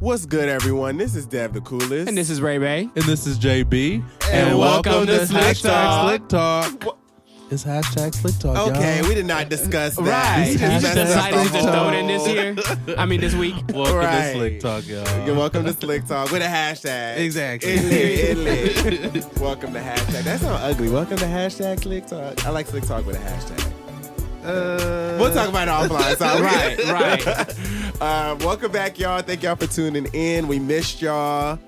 What's good, everyone? This is Dev the Coolest. And this is Ray Ray. And this is JB. And welcome to Hashtag SlickTalk. It's hashtag SlickTalk, y'all. Okay, we did not discuss that. Right. We You just just messed up decided the to just whole- throw it in this year. Welcome Right. to SlickTalk, y'all. You're welcome to SlickTalk with a hashtag. Exactly. It lit. Welcome to hashtag. That sounds ugly. Welcome to hashtag SlickTalk. I like SlickTalk with a hashtag. We'll talk about it offline. So Right. welcome back, y'all. Thank y'all for tuning in. We missed y'all.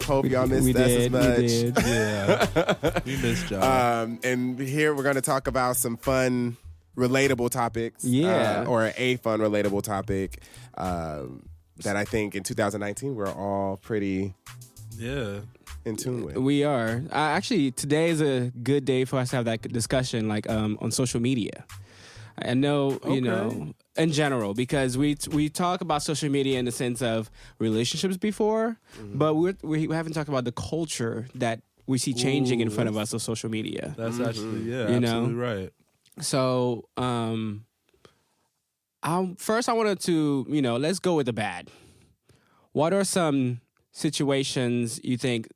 Hope y'all missed us as much. We did. Yeah. We missed y'all. And here we're going to talk about some fun, relatable topics. Yeah. Or a fun, relatable topic that I think in 2019 we're all pretty in tune with. We are. Actually, today is a good day for us to have that discussion, like on social media. I know, you know, in general, because we talk about social media in the sense of relationships before, but we haven't talked about the culture that we see changing in front of us on social media. That's actually, You absolutely know? right. So, first I wanted to, let's go with the bad. What are some situations you think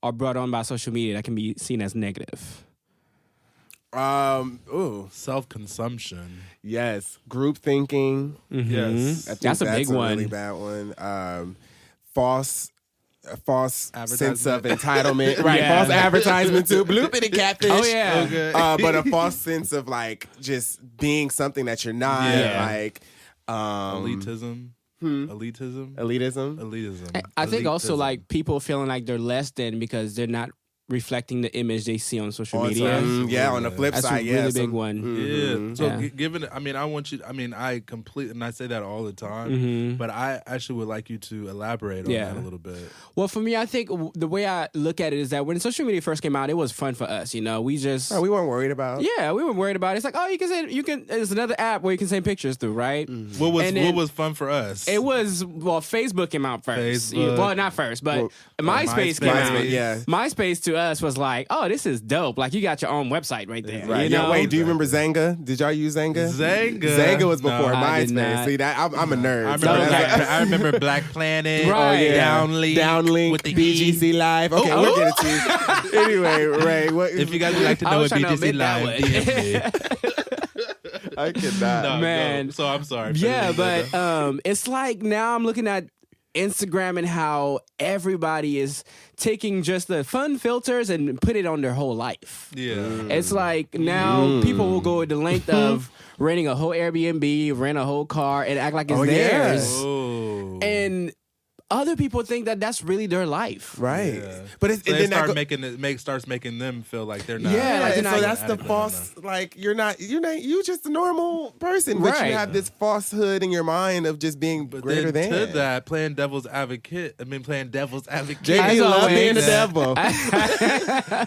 are brought on by social media that can be seen as negative? Self-consumption. Yes. Group thinking. Yes. I think That's a big one. Really bad one. False sense of Advertisement. entitlement. Right. Yeah. False advertisement too. Blooping and catfish. Oh, yeah. Okay. But a false sense of like just being something that you're not. Yeah. Like Elitism. Elitism. I think also Elitism. like people feeling like they're less than because they're not reflecting the image they see on social On media. some- yeah, on the flip That's side, a really yeah, big one. Yeah. So Yeah. given, I completely, and I say that all the time, Mm-hmm. but I actually would like you to elaborate on Yeah. that a little bit. Well, for me, I think the way I look at it is that when social media first came out, it was fun for us. We just Oh, we weren't worried about. yeah, we weren't worried about it. It's like, oh, there's another app where you can send pictures through, right? What And then- was fun for us? It was, Facebook came out first. Facebook. Well, not first, but Well, MySpace came MySpace. out. Yeah. MySpace to us was like, oh, this is dope. Like, you got your own website right there. Right. You Yeah, know? wait, do you remember Zanga? Did y'all use Zanga? Zanga. Was before No, I did MySpace. not. See, that I'm a nerd. I so remember, that's- I remember Black Planet, Right. Downlink, with the BGC Live. Okay, Oh. we'll get it to you. Anyway, Ray, what? If you guys would like to I know was what trying to BGC admit that Live, DM me. I cannot. No, Man. no. So I'm sorry. Yeah, but it's like now I'm looking at Instagram and how everybody is taking just the fun filters and put it on their whole life. yeah. It's like now people will go the length of renting a whole Airbnb, rent a whole car, and act like it's Oh, yeah. theirs. Oh. And other people think that that's really their life. Right. Yeah. But it's So and they then that starts making them feel like they're not. Yeah, like and they're so not that's the adequate false. enough. Like you're just a normal person, but Right. you have this falsehood in your mind of just being But greater then than. to that, playing devil's advocate. JB As love always. being the devil.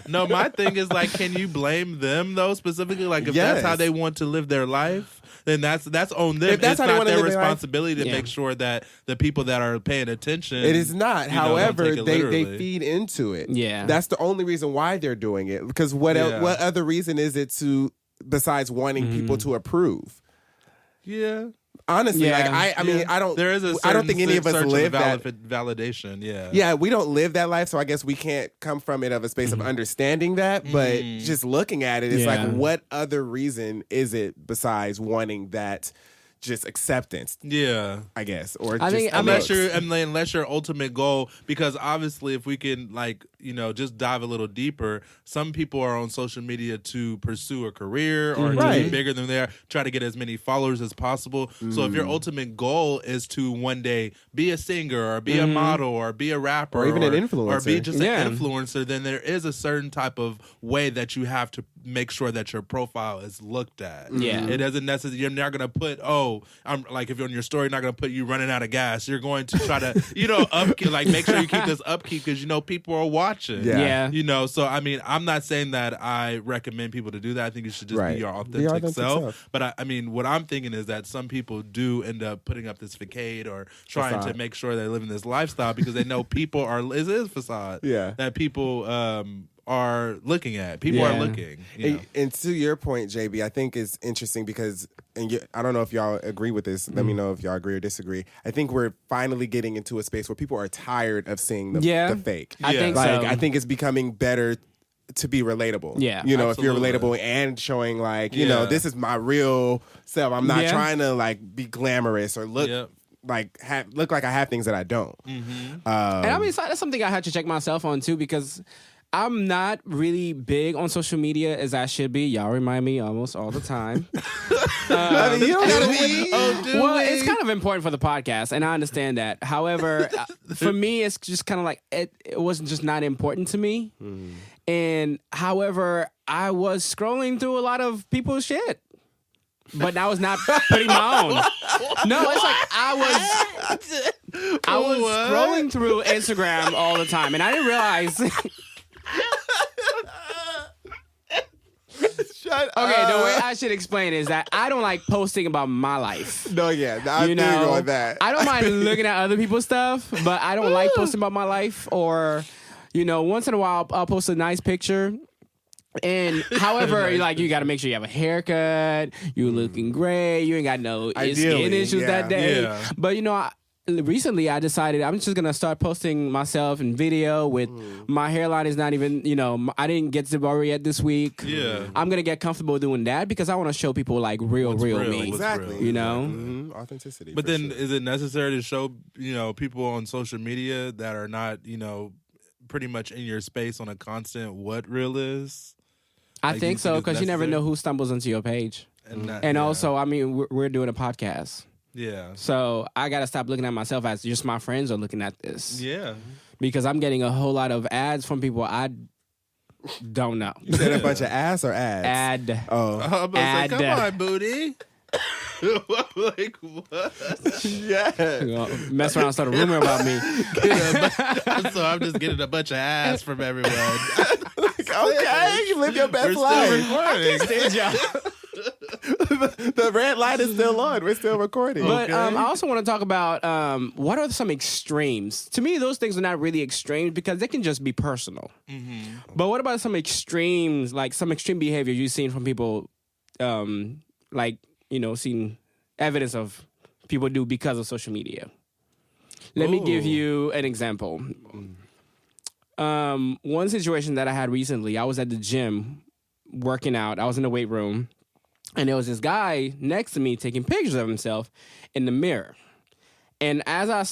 No, my thing is like, can you blame them though specifically? Like, if that's how Yes. they want to live their life, then that's on them. If that's It's how they not wanna their live their life. responsibility to Yeah. make sure that the people that are paying attention. It is not. you know, don't However, take it they literally. feed into it. Yeah. That's the only reason why they're doing it. Because what Yeah. what other reason is it to besides wanting people to approve? Yeah. Honestly, Yeah. like I mean, Yeah. I don't. There is a I don't think any of us certain live that. validation. Yeah. Yeah, we don't live that life, so I guess we can't come from it of a space of understanding that. But just looking at it, it's Yeah. like, what other reason is it besides wanting that just acceptance? Yeah. I guess, or I just think- Unless your ultimate goal, because obviously if we can just dive a little deeper, some people are on social media to pursue a career or to Right. be bigger than they are, try to get as many followers as possible. So if your ultimate goal is to one day be a singer or be a model or be a rapper Or even an or influencer. be just Yeah. an influencer, then there is a certain type of way that you have to make sure that your profile is looked at. Yeah. It doesn't necessarily, you're not going to put, I'm like, if you're on your story, you're not going to put you running out of gas. You're going to try to, upkeep, like make sure you keep this upkeep because, people are watching. Yeah. Yeah. So I mean, I'm not saying that I recommend people to do that. I think you should just Right. be your Be your authentic authentic self. self. But I mean, what I'm thinking is that some people do end up putting up this facade or trying Facade. to make sure they're living this lifestyle because they know people are, it is facade. Yeah. That people are looking at. People are looking. You know? And to your point, JB, I think it's interesting because, I don't know if y'all agree with this. Let me know if y'all agree or disagree. I think we're finally getting into a space where people are tired of seeing the fake. I think like, so. I think it's becoming better to be relatable. Yeah. You know, Absolutely. if you're relatable and showing like, you know, this is my real self. I'm not trying to like be glamorous or look like look like I have things that I don't. And I mean, that's something I had to check myself on too, because I'm not really big on social media as I should be. Y'all remind me almost all the time. I mean, you don't gotta be. It's kind of important for the podcast, and I understand that. However, for me, it's just kind of like it wasn't just not important to me. And however, I was scrolling through a lot of people's shit, but I was not putting my own. No, it's like I was scrolling through Instagram all the time, and I didn't realize. Shut Okay, up. the way I should explain is that I don't like posting about my life. No, yeah, I You feel you know, on that. I don't mind looking at other people's stuff, but I don't like posting about my life. Or, you know, once in a while I'll post a nice picture. And however, like you got to make sure you have a haircut, you're looking great, you ain't got no skin Ideally, issues that day. Yeah. But you know, recently I decided I'm just gonna start posting myself in video with my hairline is not even, you know, I didn't get to borrow yet this week. Yeah. I'm gonna get comfortable doing that because I want to show people like real me. Exactly. You know? Authenticity. But for then, sure. is it necessary to show, you know, people on social media that are not, you know, pretty much in your space on a constant what real is? I Like, you think so, it's because you never necessary? know who stumbles into your page. that- And yeah. also, I mean, we're doing a podcast. Yeah. So I got to stop looking at myself as just my friends are looking at this. Yeah. Because I'm getting a whole lot of ads from people I don't know. You said a bunch of ass or ads? Ad. Oh, I'm about to say, Ad. come on, booty. Like, what? yeah. Mess around and start a rumor about me. So I'm just getting a bunch of ass from everyone. Okay, you live your best We're still life. recording. The red light is still on. We're still recording. But I also want to talk about what are some extremes. To me, those things are not really extremes because they can just be personal. But what about some extremes, like some extreme behavior you've seen from people, like, you know, seen evidence of people do because of social media? Let me give you an example. One situation that I had recently, I was at the gym working out. I was in the weight room. And there was this guy next to me taking pictures of himself in the mirror. And as I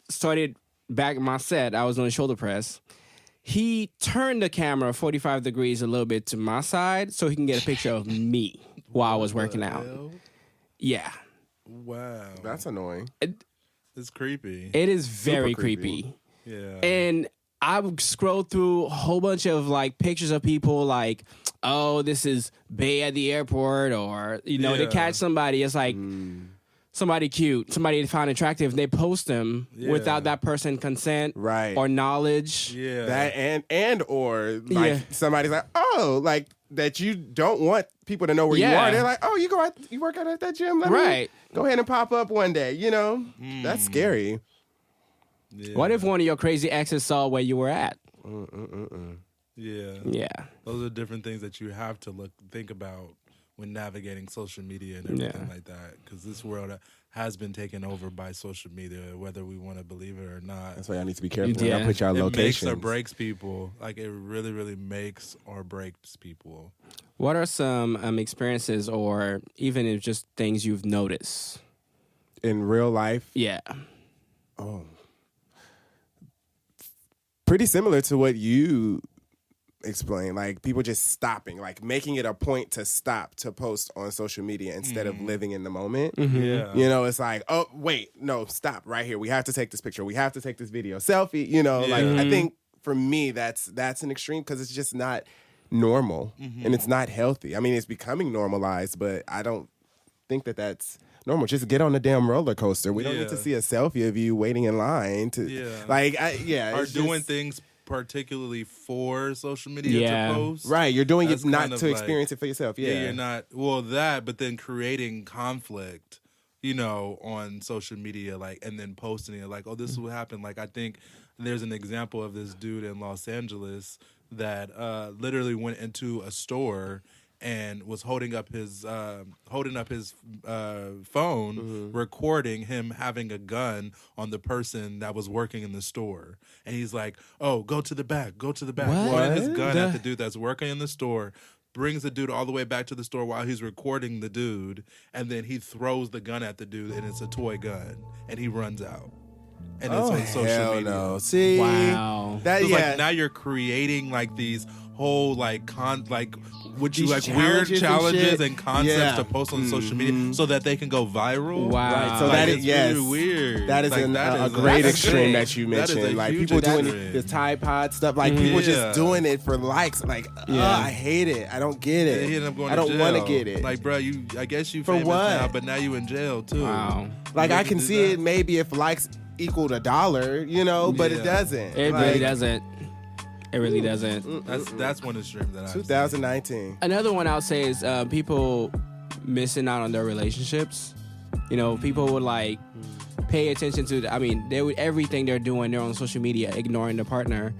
started back my set, I was doing shoulder press. He turned the camera 45 degrees a little bit to my side so he can get a picture of me while I was working out. Yeah. Wow. That's annoying. It's creepy. It is very Super creepy. creepy. Yeah. And I would scroll through a whole bunch of like pictures of people like, oh, this is Bay at the airport, or, you know, they catch somebody. It's like somebody cute, somebody they find attractive. They post them without that person consent Right. or knowledge. Yeah. That and or like somebody's like, oh, like that you don't want people to know where you are. They're like, oh, you work out at that gym. Let me go ahead and pop up one day. You know, that's scary. Yeah. What if one of your crazy exes saw where you were at? Yeah. Yeah. Those are different things that you have to think about when navigating social media and everything like that. Because this world has been taken over by social media, whether we want to believe it or not. That's why y'all need to be careful. Yeah. Y'all put y'all It locations. makes or breaks people. Like, it really, really makes or breaks people. What are some experiences or even if just things you've noticed? In real life. Yeah. Oh. Pretty similar to what you explained. Like, people just stopping, like making it a point to stop to post on social media instead of living in the moment. Yeah. You know, it's like, oh, wait, no, stop right here. We have to take this picture. We have to take this video. Selfie, you know, like, I think for me, that's an extreme because it's just not normal and it's not healthy. I mean, it's becoming normalized, but I don't think that that's normal. Just get on the damn roller coaster. We don't need to see a selfie of you waiting in line to, Or doing things particularly for social media to post. Right, you're doing That's it not kind of to like- experience it for yourself. Yeah, you're not, but then creating conflict, you know, on social media, like, and then posting it like, oh, this will happen. Like, I think there's an example of this dude in Los Angeles that literally went into a store and was holding up his phone, recording him having a gun on the person that was working in the store. And he's like, "Oh, go to the back, go to the back." Pointing his gun at the dude that's working in the store, brings the dude all the way back to the store while he's recording the dude, and then he throws the gun at the dude, and it's a toy gun, and he runs out. And it's on social media. No. See, wow. That like now you're creating like these whole like would you These like weird challenges and concepts to Yeah. post on social media so that they can go viral? Wow. Right, so Like, that it's is yes, really weird. That is Like, a great that's extreme big. that you That is mentioned. a Like huge people doing extreme. this Tide Pod stuff. Like people just Yeah. doing it for likes. Like I hate it. I don't get it. They end up going I to don't jail. want to get it. Like, bro, I guess you For famous what? now, but now you in jail too. Wow. Like You I have to can do see that. it maybe if likes equaled $1, but it Yeah. doesn't. It Like, really doesn't. It really doesn't. That's one extreme that I 2019. Another one I'll say is people missing out on their relationships. You know, people would like pay attention to. They would everything they're doing. They're on social media, ignoring their partner,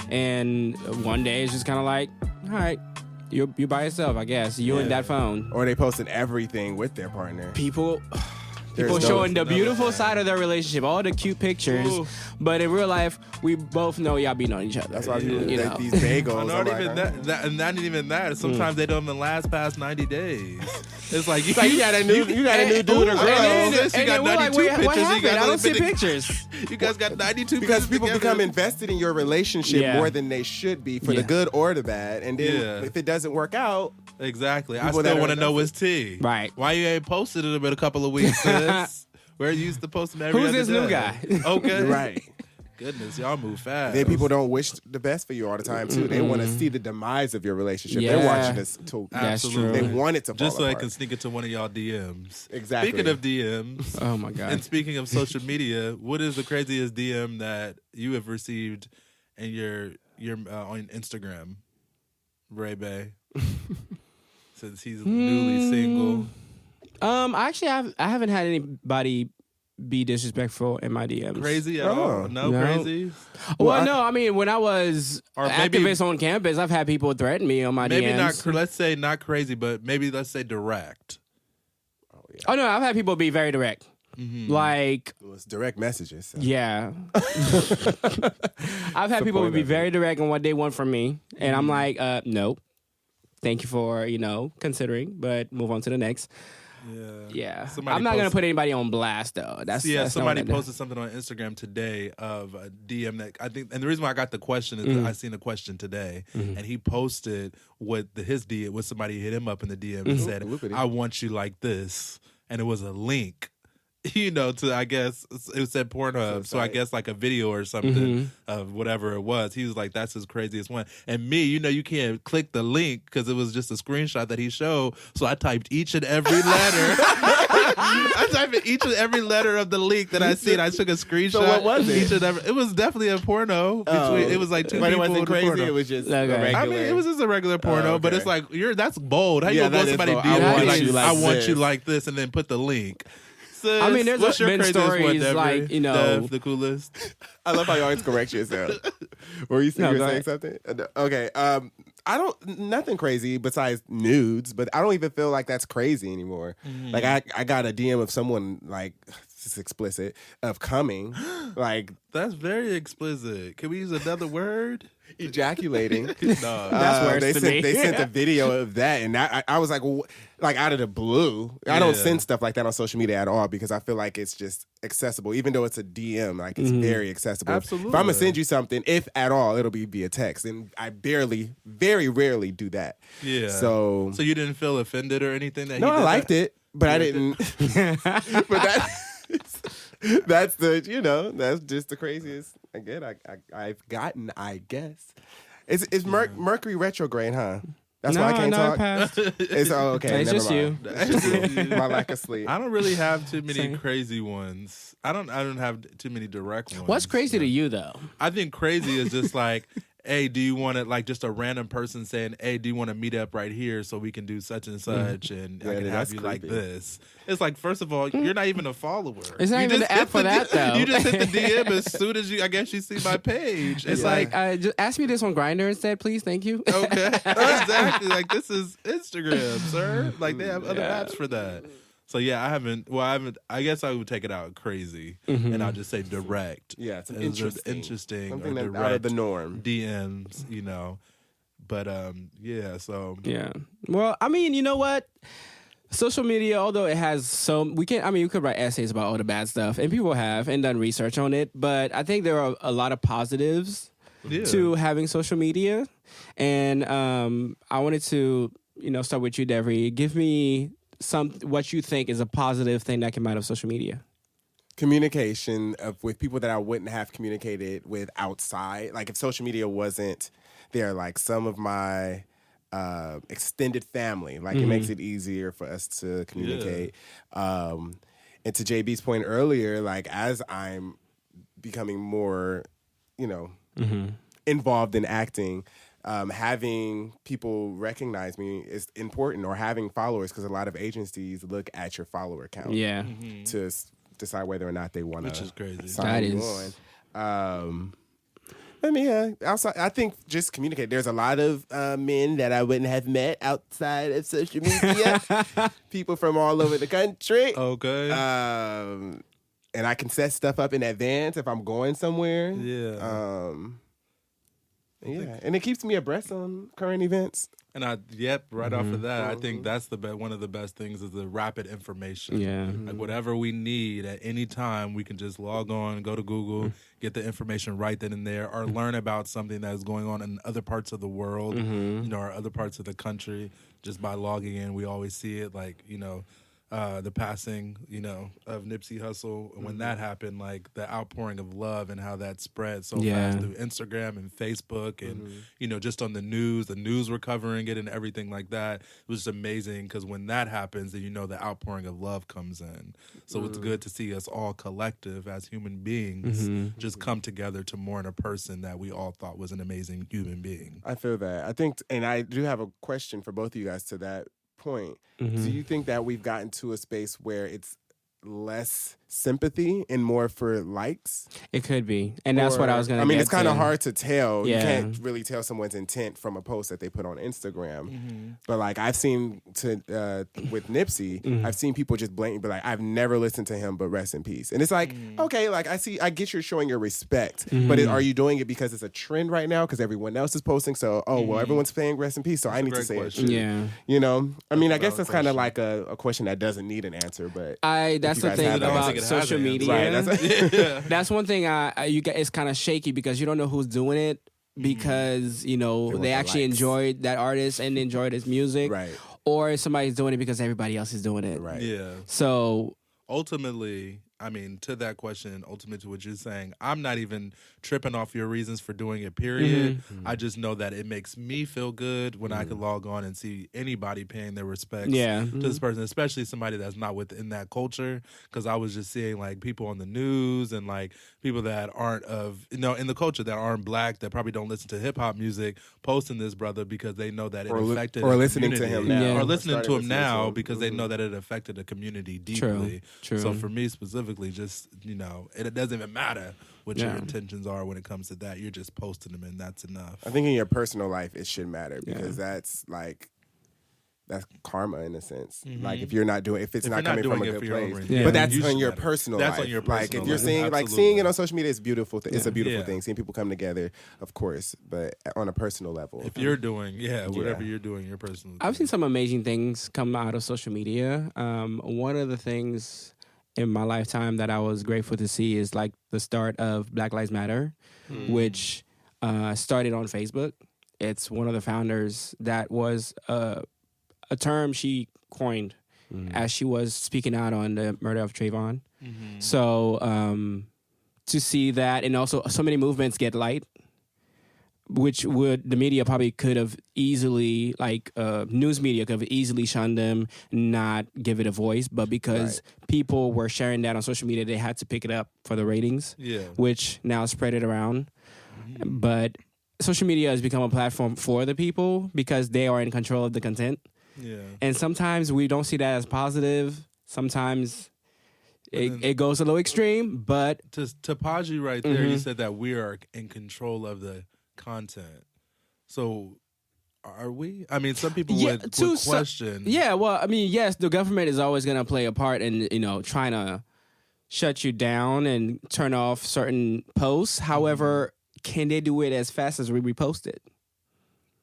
and one day it's just kind of like, all right, you're by yourself, I guess. You and that phone. Or they posting everything with their partner. People There's showing the no- beautiful side of their relationship, all the cute pictures, Ooh. but in real life, we both know y'all beating on each other. That's why people you like know. these bagels. Not I'm like, even that, and not even that. Sometimes they don't even last past 90 days. It's like It's like you got a new dude or girl. and then And you got then we're like, 92 wait, what pictures. You happened? guys I don't only see been- pictures. You guys got 92 Because pictures people together. become invested in your relationship Yeah. more than they should be, for Yeah. the good or the bad. And then Yeah. if it doesn't work out, Exactly. I People that still are want to know his tea. Right. Why you ain't posted it in a couple of weeks, sis? Where you used to post them every Who's other this new day. guy? Okay. right. Goodness, y'all move fast. Then people don't wish the best for you all the time too. They want to see the demise of your relationship. They're Yeah. watching this too. That's Absolutely. They true. want it to fall Just so they apart. can sneak into one of y'all DMs. Exactly. Speaking of DMs, Oh my god. and speaking of social media, what is the craziest DM that you have received in your on Instagram, Ray Bay? Since he's newly single. Actually, I haven't had anybody be disrespectful in my DMs. Crazy at Oh. all? No, No. crazy? Well, no, I mean, when I was Or maybe- activist on campus, I've had people threaten me on my Maybe DMs. not, let's say not crazy, but maybe let's say direct. Oh no, I've had people be very direct. Like, It was direct messages. So. yeah. I've had people point be of it. very direct on what they want from me, and I'm like, no. Thank you for considering, but move on to the next. Yeah, Somebody I'm not gonna posted- put anybody on blast though. That's not somebody what I do. posted something on Instagram today of a DM that I think, and the reason why I got the question is that I seen a question today, and he posted what his DM, what somebody hit him up in the DM and said, Whoopity. "I want you like this," and it was a link. To I guess it said Pornhub, so I guess like a video or something of whatever it was. He was like, "That's his craziest one." And me, you can't click the link because it was just a screenshot that he showed. So I typed each and every letter. I typed in each and every letter of the link that I seen. I took a screenshot. So what was it? Each and every, it was definitely a porno. It was like two But it people wasn't in a crazy. porno. It was just Okay. a regular. I mean, it was just a regular porno, okay. but it's like that's bold. How you Yeah, gonna go that is somebody bold. DM I want like, you like I want this. you like this, and then put the link. Sis, I mean, there's what's your been craziest one, stories Deborah? like, Dev, the coolest. I love how you always correct yourself. Were you No, saying go something? Okay. I don't nothing crazy besides nudes, but I don't even feel like that's crazy anymore. Like I got a DM of someone like it's explicit of coming, like That's very explicit. Can we use another word? ejaculating. No. That's worse they to sent, me. They sent a video of that, and I was like, like out of the blue. I don't Yeah. send stuff like that on social media at all because I feel like it's just accessible. Even though it's a DM, like it's very accessible. Absolutely. If I'm gonna send you something, if at all, it'll be via text, and I very rarely do that. Yeah. So you didn't feel offended or anything that no, he I did liked that? it, but I didn't. But that's the that's just the craziest I've gotten, I guess. It's Mercury retrograde, huh? That's why I can't talk. Passed. It's okay. It's never just mind. you. That's just you. My lack of sleep. I don't really have too many Same. crazy ones. I don't have too many direct ones. What's crazy to you though? I think crazy is just like hey, do you want to, like, just a random person saying, hey, do you want to meet up right here so we can do such and such, and I can have you like this? It's like, first of all, you're not even a follower. It's not even the app for that, though. You just hit the DM as soon as you see my page. It's like, just ask me this on Grindr instead, please. Thank you. Okay, exactly. Like, this is Instagram, sir. Like, they have other apps for that. So yeah, I haven't. I guess I would take it out crazy, and I'll just say direct. Yeah, it's interesting, something or that's direct out of the norm. DMs, But yeah. So yeah. Well, I mean, you know what? Social media, although it has we could write essays about all the bad stuff, and people have and done research on it. But I think there are a lot of positives to having social media, and I wanted to start with you, Devery. Give me what you think is a positive thing that came out of social media. Communication with people that I wouldn't have communicated with outside. Like if social media wasn't there, like some of my extended family, like it makes it easier for us to communicate. And to JB's point earlier, like as I'm becoming more, involved in acting, having people recognize me is important, or having followers, because a lot of agencies look at your follower count to decide whether or not they want to. Which is crazy. Sign you on. Also, I think just communicate. There's a lot of men that I wouldn't have met outside of social media. People from all over the country. Okay. And I can set stuff up in advance if I'm going somewhere. Yeah. And it keeps me abreast on current events. And off of that, I think that's one of the best things is the rapid information. Yeah. Like whatever we need at any time, we can just log on, go to Google, get the information right then and there, or learn about something that is going on in other parts of the world, or other parts of the country, just by logging in. We always see it, like, the passing, of Nipsey Hussle. When that happened, like the outpouring of love and how that spread so fast through Instagram and Facebook and, just on the news were covering it and everything like that. It was just amazing because when that happens, then the outpouring of love comes in. So it's good to see us all collective as human beings just come together to mourn a person that we all thought was an amazing human being. I feel that. I think, and I do have a question for both of you guys to that point. Do you think that we've gotten to a space where it's less sympathy and more for likes? It could be. And that's what I was going to it's kind of hard to tell. Yeah. You can't really tell someone's intent from a post that they put on Instagram. But like I've seen with Nipsey, I've seen people just blatantly be like, I've never listened to him, but rest in peace. And it's like, okay, like I get you're showing your respect, but are you doing it because it's a trend right now because everyone else is posting? So, well, everyone's saying rest in peace, so I need to say it too. Yeah. I guess that's kind of like a question that doesn't need an answer, but that's the thing about social media. Right, that's one thing it's kind of shaky because you don't know who's doing it because they actually enjoyed that artist and enjoyed his music, right? Or somebody's doing it because everybody else is doing it, right? Yeah. So ultimately, to that question, ultimately to what you're saying, I'm not even tripping off your reasons for doing it, period. I just know that it makes me feel good when I can log on and see anybody paying their respects to this person, especially somebody that's not within that culture. Because I was just seeing like people on the news and like people that aren't in the culture that aren't black, that probably don't listen to hip hop music, posting this brother because they know that it affected or listening to him now. Or listening to him now because they know that it affected the community deeply. True. So for me specifically, just, it doesn't even matter what your intentions are when it comes to that. You're just posting them and that's enough. I think in your personal life, it should matter because that's karma in a sense. Like if you're not doing, if it's not coming from a good place, but that's on your personal life. That's on your personal Like if you're seeing, like seeing it on social media, it's beautiful. It's a beautiful thing. Seeing people come together, of course, but on a personal level. If you're doing, whatever you're doing, your personal. I've seen some amazing things come out of social media. One of the things in my lifetime that I was grateful to see is like the start of Black Lives Matter, which started on Facebook. It's one of the founders that was a term she coined as she was speaking out on the murder of Trayvon. So to see that, and also so many movements get light, which the media probably could have easily, like news media could have easily shunned them, not give it a voice, but because people were sharing that on social media, they had to pick it up for the ratings, which now spread it around. But social media has become a platform for the people because they are in control of the content. Yeah. And sometimes we don't see that as positive. Sometimes it goes a little extreme, but to Paji right there, you said that we are in control of the content. So are we? I mean, some people would question. Well, I mean, yes, the government is always going to play a part in, trying to shut you down and turn off certain posts. However, can they do it as fast as we repost it?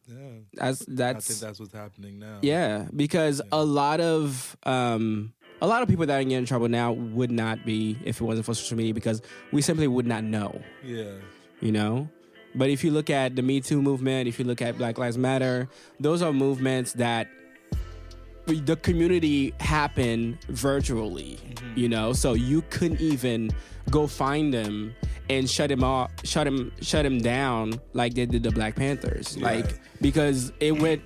Yeah, I think that's what's happening now. Yeah, because a lot of people that are getting in trouble now would not be if it wasn't for social media, because we simply would not know. Yeah, But if you look at the Me Too movement, if you look at Black Lives Matter, those are movements that the community happened virtually. So you couldn't even go find them and shut him down like they did the Black Panthers. Because it went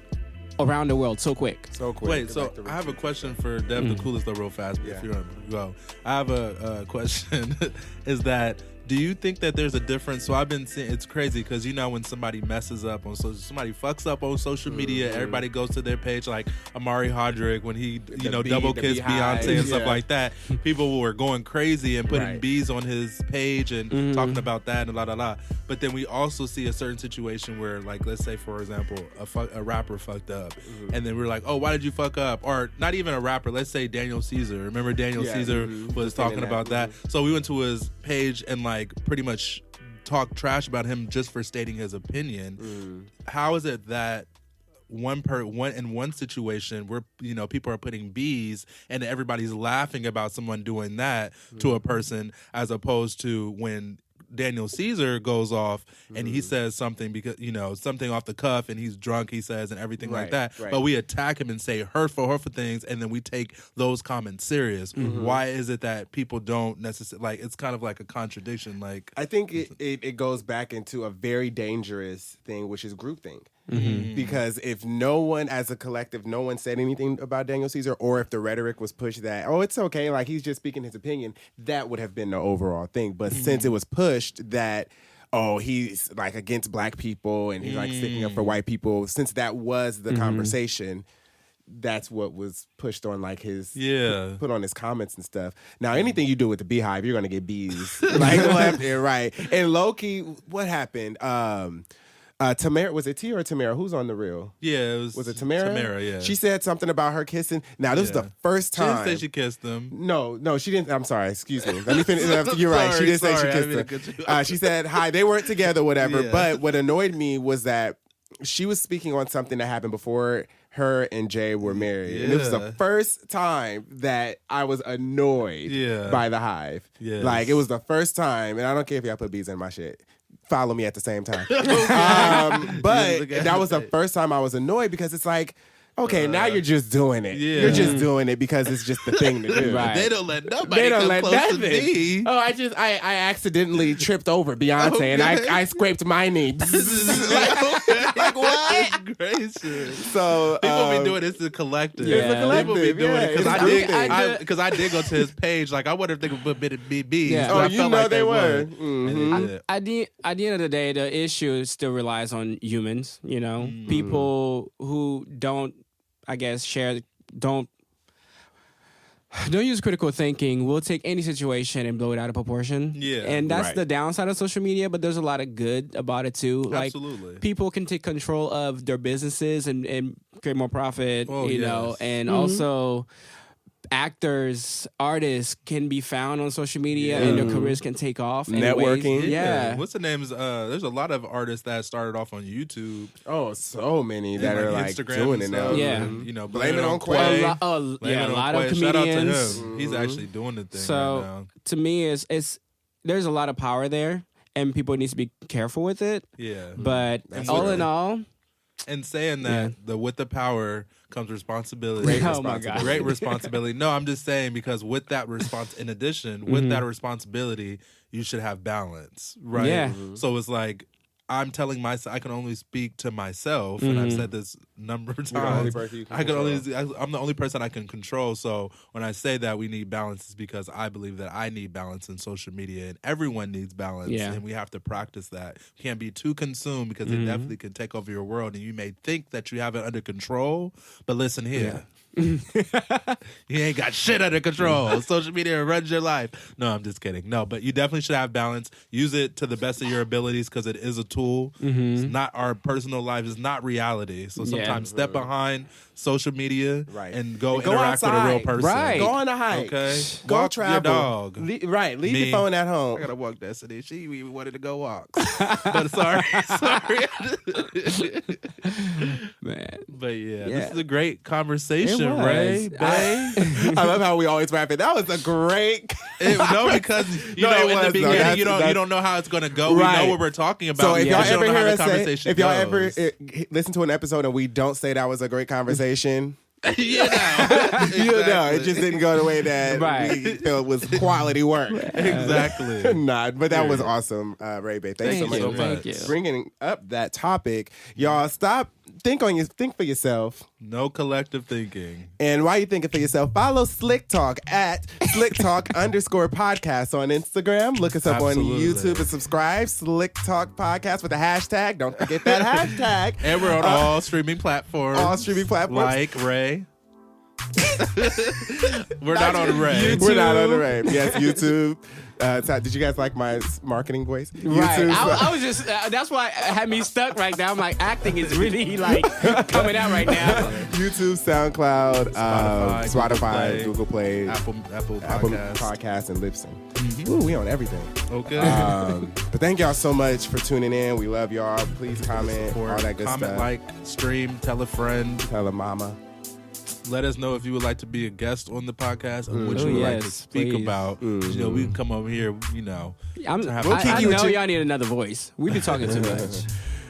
around the world so quick. Wait, so I have a question for Dev the Coolest though, real fast. If you're go, I have a question. Is that, do you think that there's a difference? So I've been seeing, it's crazy because when somebody messes up on somebody fucks up on social media, everybody goes to their page, like Amari Hodrick when he double kissed Beyonce and stuff like that. People were going crazy and putting bees on his page and talking about that and la. But then we also see a certain situation where, like, let's say for example, a rapper fucked up, and then we're like, oh, why did you fuck up? Or not even a rapper. Let's say Daniel Caesar. Remember Daniel Caesar was talking about that. So we went to his page and like pretty much talk trash about him just for stating his opinion. How is it that in one situation where people are putting bees and everybody's laughing about someone doing that to a person, as opposed to when Daniel Caesar goes off and he says something because something off the cuff and he's drunk, he says, and everything like that, but we attack him and say hurtful things, and then we take those comments serious. Why is it that people don't necessarily, like, it's kind of like a contradiction? Like, I think it goes back into a very dangerous thing, which is groupthink. Because if no one, as a collective, no one said anything about Daniel Caesar, or if the rhetoric was pushed that, oh, it's okay, like he's just speaking his opinion, that would have been the overall thing. But since it was pushed that, oh, he's like against black people and he's like sticking up for white people, since that was the conversation, that's what was pushed on, like his put on his comments and stuff. Now, anything you do with the Beehive, you're gonna get bees like left and right. And low key, what happened? Tamara, was it Tia or Tamara? Who's on the reel? Yeah, was it Tamara? Tamara, yeah. She said something about her kissing. Now, this was the first time. She didn't say she kissed him. No, she didn't. I'm sorry. Excuse me. Let me finish. You're right. She didn't say she kissed him. She said hi. They weren't together, whatever. Yeah. But what annoyed me was that she was speaking on something that happened before her and Jay were married. Yeah. And it was the first time that I was annoyed by the Hive. Yes. Like, it was the first time, and I don't care if y'all put bees in my shit. Follow me at the same time. But that was the first time I was annoyed, because it's like, okay, now you're just doing it. Yeah. You're just doing it because it's just the thing to do. Right. They don't let nobody come close to me. Oh, I accidentally tripped over Beyonce and I scraped my knee. like what? Gracious. So people be doing this to collective. Yeah. It's a collective. People be doing it because I did go to his page. Like, I wonder if they could put BBs. Yeah. Oh, you know like they were. At the end of the day, the issue still relies on humans. People who don't, I guess, don't use critical thinking. We'll take any situation and blow it out of proportion. Yeah. And that's the downside of social media, but there's a lot of good about it too. Like, absolutely. People can take control of their businesses and create more profit, and also actors, artists can be found on social media and their careers can take off. Networking. Yeah. What's the names? There's a lot of artists that started off on YouTube. Oh, so many that are like Instagram doing it now. Yeah. And, blame it on Quay. A lot of comedians. Shout out to him. He's actually doing the thing right now. To me, it's there's a lot of power there and people need to be careful with it. Yeah. But all in all, and saying that with the power comes responsibility. Great responsibility. No, I'm just saying, because with that in addition, with that responsibility, you should have balance, right? Yeah. So it's like, I'm telling myself, I can only speak to myself, and I've said this number of times. I'm the only person I can control. So when I say that we need balance, it's because I believe that I need balance in social media, and everyone needs balance, and we have to practice that. You can't be too consumed because it definitely can take over your world, and you may think that you have it under control, but listen here. You ain't got shit under control. Social media runs your life. No, I'm just kidding. No, but you definitely should have balance. Use it to the best of your abilities because it is a tool. It's not our personal life. It's not reality. So sometimes step behind social media and go interact outside. with a real person. Right. Go on a hike. Okay. Go walk travel. your dog. Leave your phone at home. I gotta walk Destiny. She even wanted to go walk. But sorry. Man. But this is a great conversation. Ray, I love how we always wrap it. That was a great. Because in the beginning you don't know how it's gonna go. Right. We know what we're talking about. So if y'all ever hear us say, if y'all ever listen to an episode and we don't say that was a great conversation. Exactly. It just didn't go the way that we felt was quality work. Exactly. But that was awesome, Ray Bay. Thanks so much for bringing up that topic. Y'all, stop. Think for yourself. No collective thinking. And while you're thinking for yourself, follow SlickTalk at SlickTalk_podcast on Instagram. Look us up on YouTube and subscribe. SlickTalk Podcast with a hashtag. Don't forget that hashtag. And we're on all streaming platforms. Like Ray. We're not on Ray. YouTube. We're not on Ray. Yes, YouTube. Did you guys like my marketing voice? Right. I was just, that's why it had me stuck right now. I'm like, acting is really like coming out right now. YouTube, SoundCloud, Spotify, Google Play, Apple Podcasts, and Libsyn. Ooh, we on everything. Okay. But thank y'all so much for tuning in. We love y'all. Please comment, all that good stuff. Comment, like, stream, tell a friend. Tell a mama. Let us know if you would like to be a guest on the podcast and what you would like to speak about. We can come over here, I know y'all need another voice. We've been talking too much.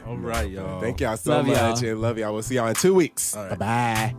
All right, y'all. Thank y'all so much. And love y'all. We'll see y'all in 2 weeks. Right. Bye-bye.